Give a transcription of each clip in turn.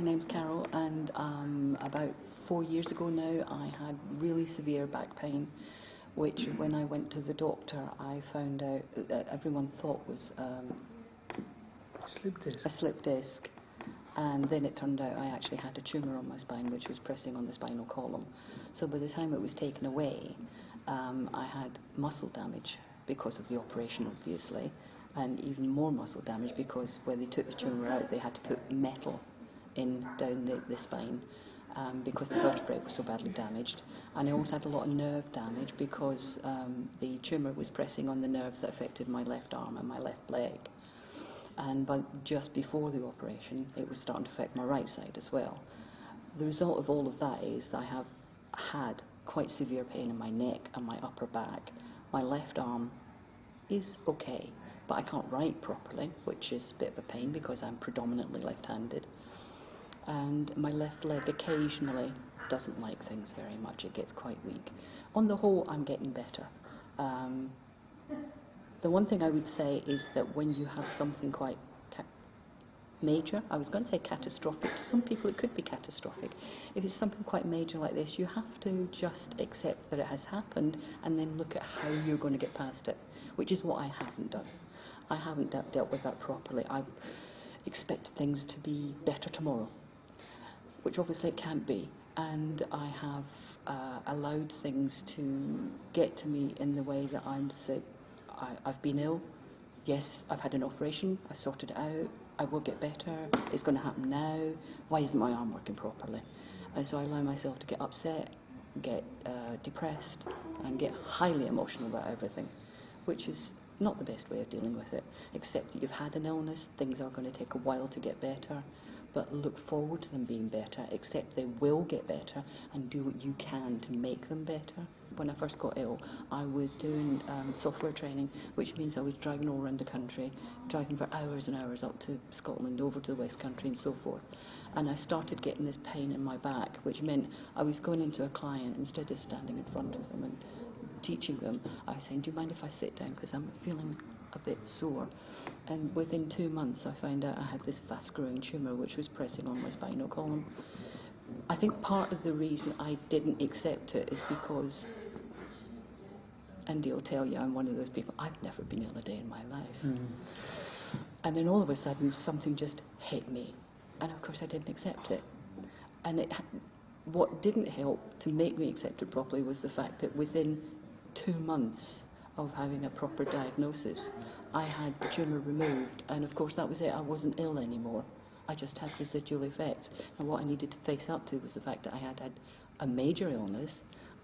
name's Carol, and about 4 years ago now I had really severe back pain, which when I went to the doctor I found out that everyone thought was a slip disc, and then it turned out I actually had a tumour on my spine which was pressing on the spinal column. So by the time it was taken away, I had muscle damage because of the operation, obviously, and even more muscle damage because when they took the tumour out they had to put metal in down the spine because the vertebrae were so badly damaged. And I also had a lot of nerve damage because the tumour was pressing on the nerves that affected my left arm and my left leg. And just before the operation it was starting to affect my right side as well. The result of all of that is that I have had quite severe pain in my neck and my upper back. My left arm is okay, but I can't write properly, which is a bit of a pain because I'm predominantly left-handed. And my left leg occasionally doesn't like things very much. It gets quite weak. On the whole, I'm getting better. The one thing I would say is that when you have something quite major, I was going to say catastrophic, to some people it could be catastrophic. If it's something quite major like this, you have to just accept that it has happened and then look at how you're going to get past it, which is what I haven't done. I haven't dealt with that properly. I expect things to be better tomorrow, which obviously it can't be, and I have allowed things to get to me in the way that I'm sick. I've been ill. Yes, I've had an operation. I sorted it out. I will get better. It's going to happen now. Why isn't my arm working properly? And so I allow myself to get upset, get depressed, and get highly emotional about everything, which is not the best way of dealing with it, except that you've had an illness. Things are going to take a while to get better, but look forward to them being better, accept they will get better, and do what you can to make them better. When I first got ill, I was doing software training, which means I was driving all around the country, driving for hours and hours up to Scotland, over to the West Country and so forth. And I started getting this pain in my back, which meant I was going into a client, instead of standing in front of them and teaching them, I was saying, do you mind if I sit down because I'm feeling a bit sore? And within 2 months I found out I had this fast-growing tumour which was pressing on my spinal column. I think part of the reason I didn't accept it is because, Andy will tell you, I'm one of those people, I've never been ill a day in my life. And then all of a sudden something just hit me, and of course I didn't accept it. And what didn't help to make me accept it properly was the fact that within 2 months of having a proper diagnosis, I had the tumour removed, and of course that was it. I wasn't ill anymore. I just had residual effects. And what I needed to face up to was the fact that I had had a major illness.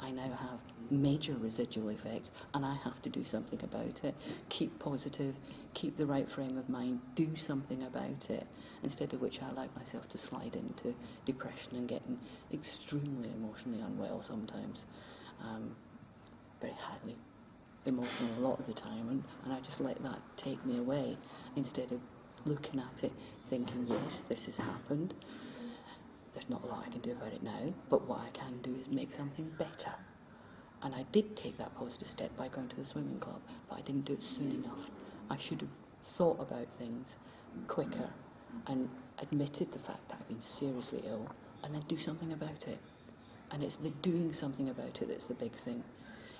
I now have major residual effects, and I have to do something about it. Keep positive, keep the right frame of mind, do something about it, instead of which I allowed myself to slide into depression and getting extremely emotionally unwell sometimes. Very highly emotional a lot of the time, and I just let that take me away instead of looking at it thinking, yes, this has happened, there's not a lot I can do about it now, but what I can do is make something better. And I did take that positive step by going to the swimming club, but I didn't do it soon enough. I should have thought about things quicker and admitted the fact that I've been seriously ill, and then do something about it. And it's the doing something about it that's the big thing.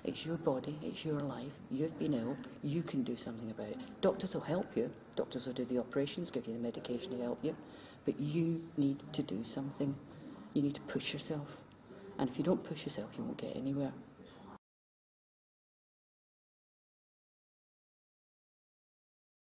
It's your body, it's your life, you've been ill, you can do something about it. Doctors will help you, doctors will do the operations, give you the medication to help you, but you need to do something. You need to push yourself. And if you don't push yourself, you won't get anywhere.